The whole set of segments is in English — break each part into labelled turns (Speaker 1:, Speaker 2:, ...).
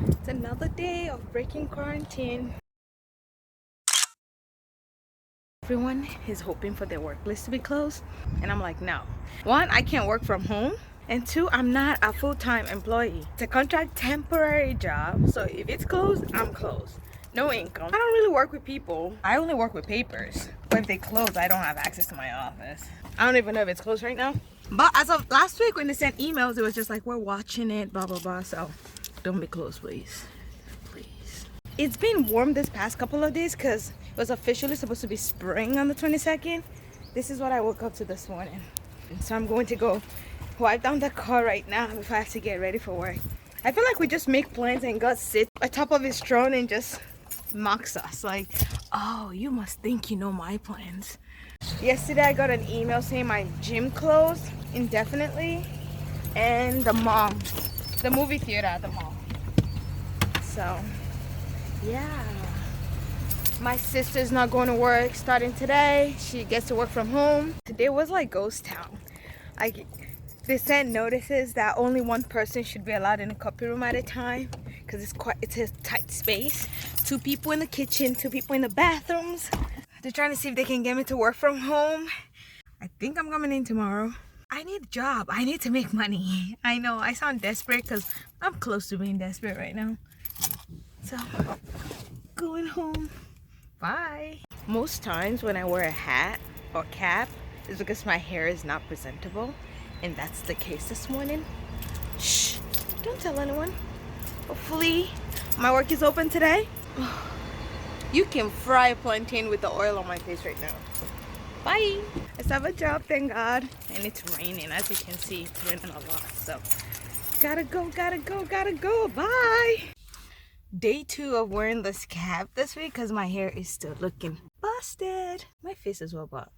Speaker 1: It's another day of breaking quarantine. Everyone is hoping for their workplace to be closed, and I'm like, no. One, I can't work from home, and two, I'm not a full-time employee. It's a contract temporary job, so if it's closed, I'm closed. No income. I don't really work with people. I only work with papers. But if they close, I don't have access to my office. I don't even know if it's closed right now. But as of last week when they sent emails, it was just like, we're watching it, blah, blah, blah. So don't be closed, please. Please. It's been warm this past couple of days because it was officially supposed to be spring on the 22nd. This is what I woke up to this morning. And so I'm going to go wipe down the car right now before I have to get ready for work. I feel like we just make plans and God sits on top of his throne and just mocks us. Like, oh, you must think you know my plans. Yesterday I got an email saying my gym closed indefinitely and the mall, the movie theater at the mall. So, yeah. My sister's not going to work starting today. She gets to work from home. Today was like ghost town. They sent notices that only one person should be allowed in a copy room at a time because it's a tight space. 2 people in the kitchen, 2 people in the bathrooms. They're trying to see if they can get me to work from home. I think I'm coming in tomorrow. I need a job. I need to make money. I know I sound desperate because I'm close to being desperate right now. So, going home. Bye. Most times when I wear a hat or cap, it's because my hair is not presentable. And that's the case this morning. Shh, don't tell anyone. Hopefully my work is open today. You can fry a plantain with the oil on my face right now. Bye. I still have a job, thank God. And it's raining, as you can see, it's raining a lot. So gotta go, gotta go, gotta go. Bye. Day 2 of wearing this cap this week because my hair is still looking busted. My face as well, but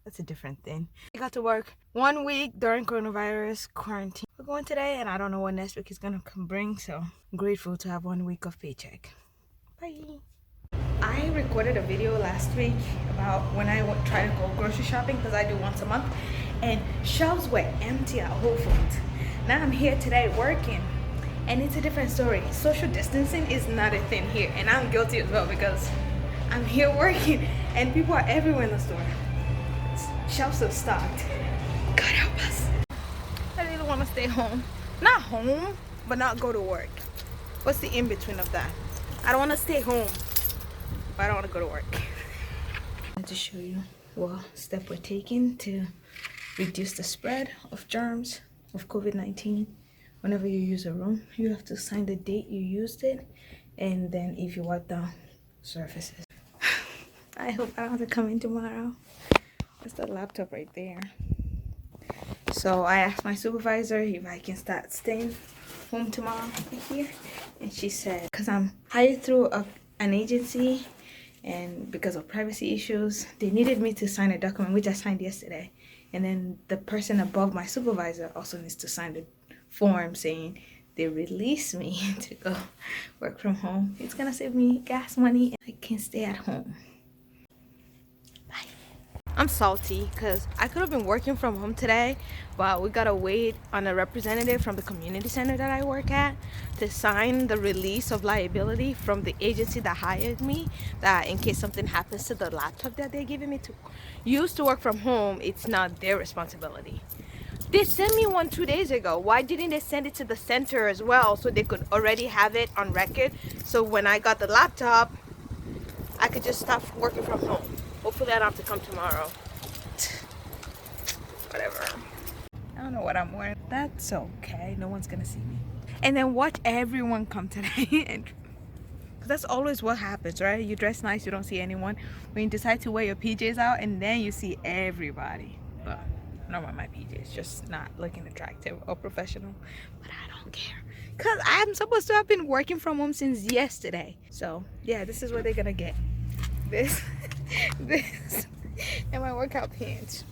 Speaker 1: that's a different thing. I got to work 1 week during coronavirus quarantine. We're going today and I don't know what next week is gonna bring, so I'm grateful to have 1 week of paycheck. Bye. I recorded a video last week about when I try to go grocery shopping because I do once a month, and shelves were empty at Whole Foods. Now I'm here today working. And it's a different story. Social distancing is not a thing here. And I'm guilty as well because I'm here working and people are everywhere in the store. Shelves are stocked. God help us. I really want to stay home. Not home, but not go to work. What's the in-between of that? I don't want to stay home, but I don't want to go to work. I want to show you what step we're taking to reduce the spread of germs of COVID-19. Whenever you use a room, you have to sign the date you used it, and then if you wipe down surfaces. I hope I don't have to come in tomorrow. There's the laptop right there. So I asked my supervisor if I can start staying home tomorrow here, and she said because I'm hired through an agency and because of privacy issues, they needed me to sign a document, which I signed yesterday, and then the person above my supervisor also needs to sign the form saying they release me to go work from home. It's gonna save me gas money and I can stay at home. Bye. I'm salty because I could have been working from home today, but we gotta wait on a representative from the community center that I work at to sign the release of liability from the agency that hired me, that in case something happens to the laptop that they're giving me to use to work from home, it's not their responsibility. They sent me one 2 days ago. Why didn't they send it to the center as well so they could already have it on record? So when I got the laptop, I could just stop working from home. Hopefully I don't have to come tomorrow. Whatever. I don't know what I'm wearing. That's okay. No one's gonna see me. And then watch everyone come today. And that's always what happens, right? You dress nice, you don't see anyone. When you decide to wear your PJs out, and then you see everybody. But I don't wear my PJs, just not looking attractive or professional. But I don't care, because I'm supposed to have been working from home since yesterday. So yeah, this is what they're gonna get. This, this, and my workout pants.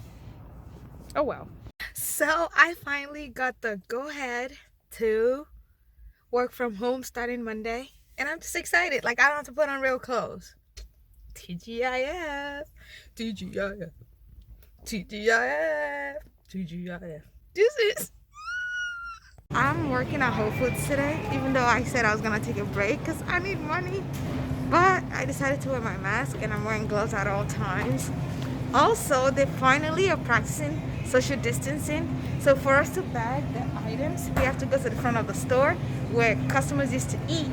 Speaker 1: Oh well. So I finally got the go-ahead to work from home starting Monday. And I'm just excited. Like, I don't have to put on real clothes. TGIF. TGIF. TGIF. TGIF. This is I'm working at Whole Foods today, even though I said I was gonna take a break because I need money. But I decided to wear my mask and I'm wearing gloves at all times. Also, they finally are practicing social distancing. So for us to bag the items, we have to go to the front of the store where customers used to eat.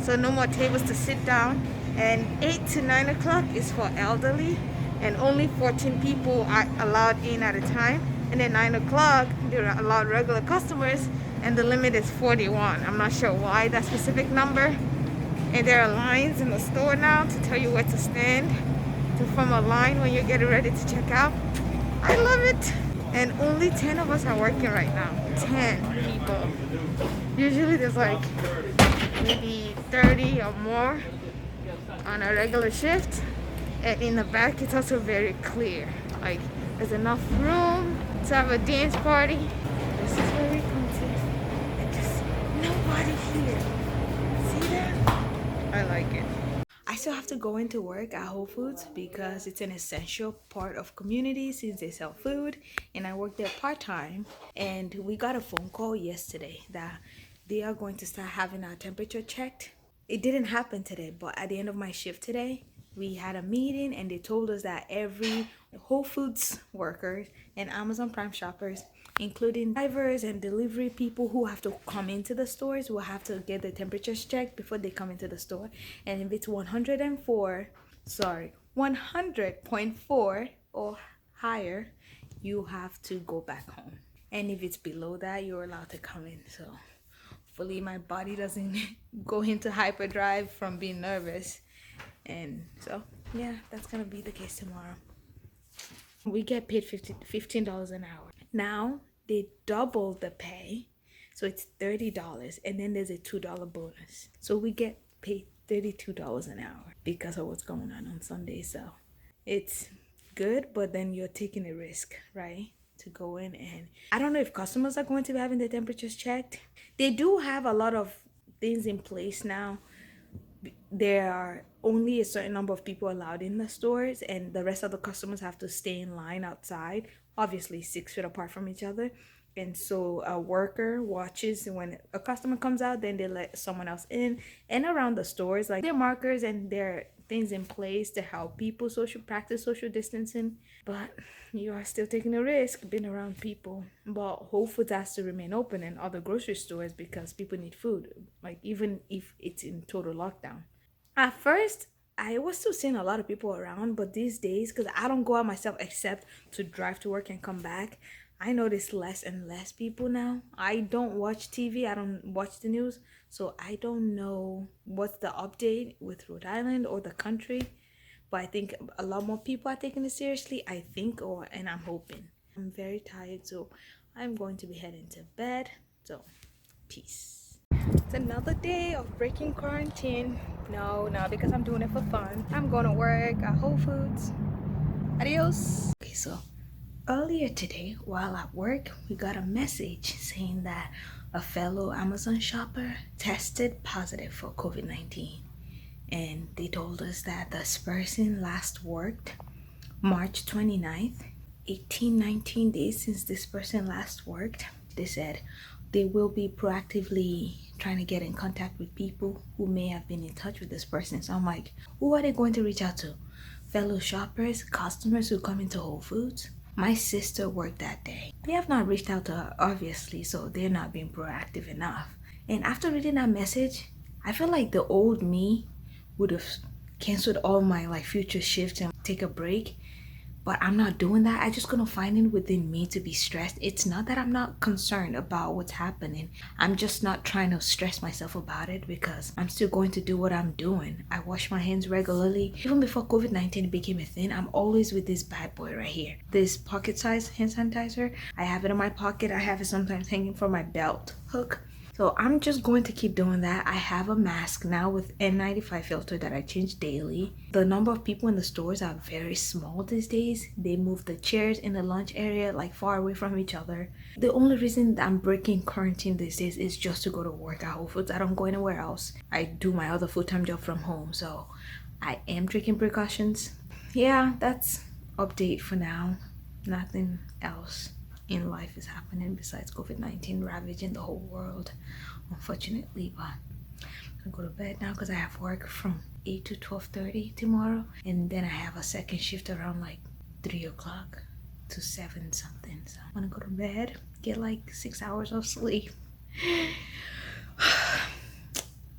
Speaker 1: So no more tables to sit down. And 8 to 9 o'clock is for elderly, and only 14 people are allowed in at a time. And then 9 o'clock, they're allowed regular customers, and the limit is 41. I'm not sure why that specific number. And there are lines in the store now to tell you where to stand to form a line when you're getting ready to check out. I love it. And only 10 of us are working right now. 10 people. Usually there's like maybe 30 or more on a regular shift. And in the back it's also very clear. Like there's enough room to have a dance party. This is where we come to. And just nobody here. See that? I like it. I still have to go into work at Whole Foods because it's an essential part of community since they sell food, and I work there part-time. And we got a phone call yesterday that they are going to start having our temperature checked. It didn't happen today, but at the end of my shift today, we had a meeting and they told us that every Whole Foods workers and Amazon Prime shoppers, including drivers and delivery people who have to come into the stores, will have to get their temperatures checked before they come into the store. And if it's 100.4 or higher, you have to go back home. And if it's below that, you're allowed to come in. So hopefully my body doesn't go into hyperdrive from being nervous. And so yeah, that's gonna be the case tomorrow. We get paid $15 an hour. Now they doubled the pay, so it's $30, and then there's a $2 bonus. So we get paid $32 an hour because of what's going on Sunday. So it's good, but then you're taking a risk, right? To go in, and I don't know if customers are going to be having their temperatures checked. They do have a lot of things in place now. There are only a certain number of people allowed in the stores, and the rest of the customers have to stay in line outside, obviously 6 feet apart from each other. And so a worker watches when a customer comes out, then they let someone else in. And around the stores, like, there are markers and there are things in place to help people practice social distancing. But you are still taking a risk being around people. But Whole Foods has to remain open, and other grocery stores, because people need food, like even if it's in total lockdown. At first, I was still seeing a lot of people around, but these days, because I don't go out myself except to drive to work and come back, I notice less and less people now. I don't watch TV, I don't watch the news, so I don't know what's the update with Rhode Island or the country. But I think a lot more people are taking it seriously, I think, and I'm hoping. I'm very tired, so I'm going to be heading to bed. So, peace. It's another day of breaking quarantine. No, because I'm doing it for fun. I'm going to work at Whole Foods. Adios. Okay, so earlier today, while at work, we got a message saying that a fellow Amazon shopper tested positive for COVID-19. And they told us that this person last worked March 29th, 19 days since this person last worked. They said they will be proactively trying to get in contact with people who may have been in touch with this person. So I'm like, who are they going to reach out to? Fellow shoppers, customers who come into Whole Foods? My sister worked that day. They have not reached out to her, obviously, so they're not being proactive enough. And after reading that message, I feel like the old me would have canceled all my future shifts and take a break. But I'm not doing that. I'm just gonna find it within me to be stressed. It's not that I'm not concerned about what's happening. I'm just not trying to stress myself about it because I'm still going to do what I'm doing. I wash my hands regularly. Even before COVID-19 became a thing, I'm always with this bad boy right here. This pocket-sized hand sanitizer. I have it in my pocket. I have it sometimes hanging from my belt hook. So I'm just going to keep doing that. I have a mask now with N95 filter that I change daily. The number of people in the stores are very small these days. They move the chairs in the lunch area far away from each other. The only reason that I'm breaking quarantine these days is just to go to work at Whole Foods. I don't go anywhere else. I do my other full-time job from home, so I am taking precautions. Yeah, that's update for now. Nothing else in life is happening besides COVID-19 ravaging the whole world, unfortunately. But I'm gonna go to bed now because I have work from 8 to 12:30 tomorrow, and then I have a second shift around like 3 o'clock to 7 something. So I'm gonna go to bed, get like 6 hours of sleep.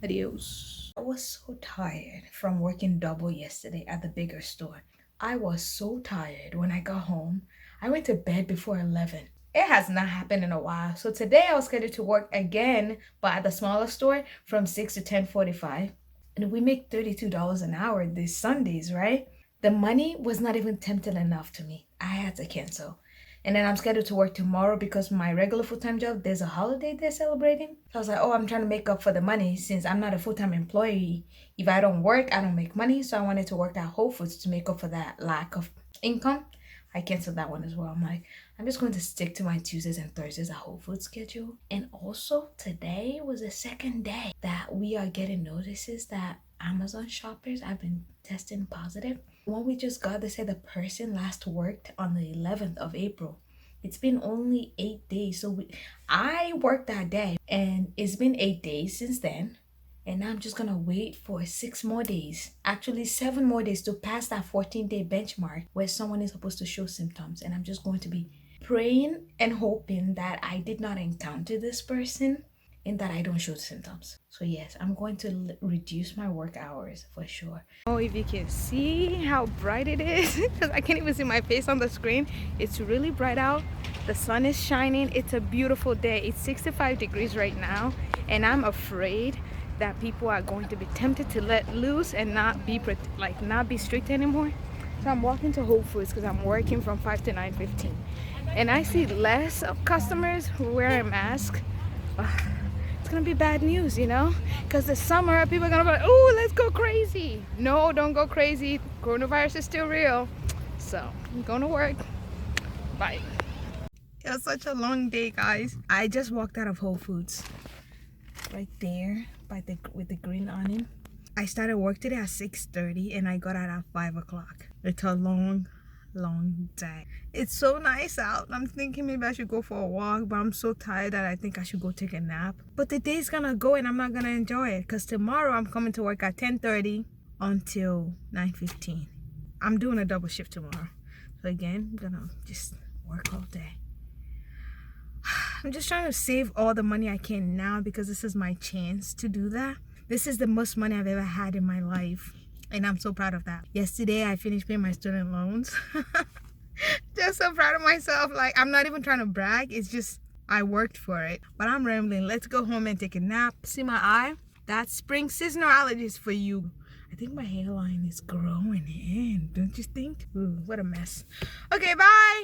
Speaker 1: Adios. I was so tired from working double yesterday at the bigger store. I was so tired when I got home. I went to bed before 11. It has not happened in a while. So today I was scheduled to work again, but at the smaller store from 6 to 10:45. And we make $32 an hour these Sundays, right? The money was not even tempting enough to me. I had to cancel. And then I'm scheduled to work tomorrow because my regular full-time job, there's a holiday they're celebrating. So I was like, oh, I'm trying to make up for the money since I'm not a full-time employee. If I don't work, I don't make money. So I wanted to work at Whole Foods to make up for that lack of income. I canceled that one as well. I'm like, I'm just going to stick to my Tuesdays and Thursdays at Whole Foods schedule. And also today was the second day that we are getting notices that Amazon shoppers have been testing positive. When we just got, they said the person last worked on the 11th of April. It's been only 8 days. So I worked that day and it's been 8 days since then. And now I'm just gonna wait for 6 more days, actually 7 more days to pass that 14-day benchmark where someone is supposed to show symptoms. And I'm just going to be praying and hoping that I did not encounter this person and that I don't show symptoms. So yes, I'm going to reduce my work hours for sure. Oh, if you can see how bright it is, because I can't even see my face on the screen. It's really bright out. The sun is shining. It's a beautiful day. It's 65 degrees right now, and I'm afraid that people are going to be tempted to let loose and not be strict anymore. So I'm walking to Whole Foods because I'm working from 5 to 9:15, and I see less of customers who wear a mask. It's gonna be bad news, you know, because the summer people are gonna be like, oh, let's go crazy. No, don't go crazy. Coronavirus is still real. So I'm going to work. Bye. It was such a long day, guys. I just walked out of Whole Foods right there with the green awning. I started work today at 6:30 and I got out at 5 o'clock. It's a long day. It's so nice out. I'm thinking maybe I should go for a walk, but I'm so tired that I think I should go take a nap. But the day's gonna go and I'm not gonna enjoy it because tomorrow I'm coming to work at 10:30 until 9:15. I'm doing a double shift tomorrow. So again, I'm gonna just work all day. I'm just trying to save all the money I can now because this is my chance to do that. This is the most money I've ever had in my life. And I'm so proud of that. Yesterday, I finished paying my student loans. Just so proud of myself. Like, I'm not even trying to brag. It's just, I worked for it. But I'm rambling. Let's go home and take a nap. See my eye? That's spring seasonal allergies for you. I think my hairline is growing in. Don't you think? Ooh, what a mess. Okay, bye.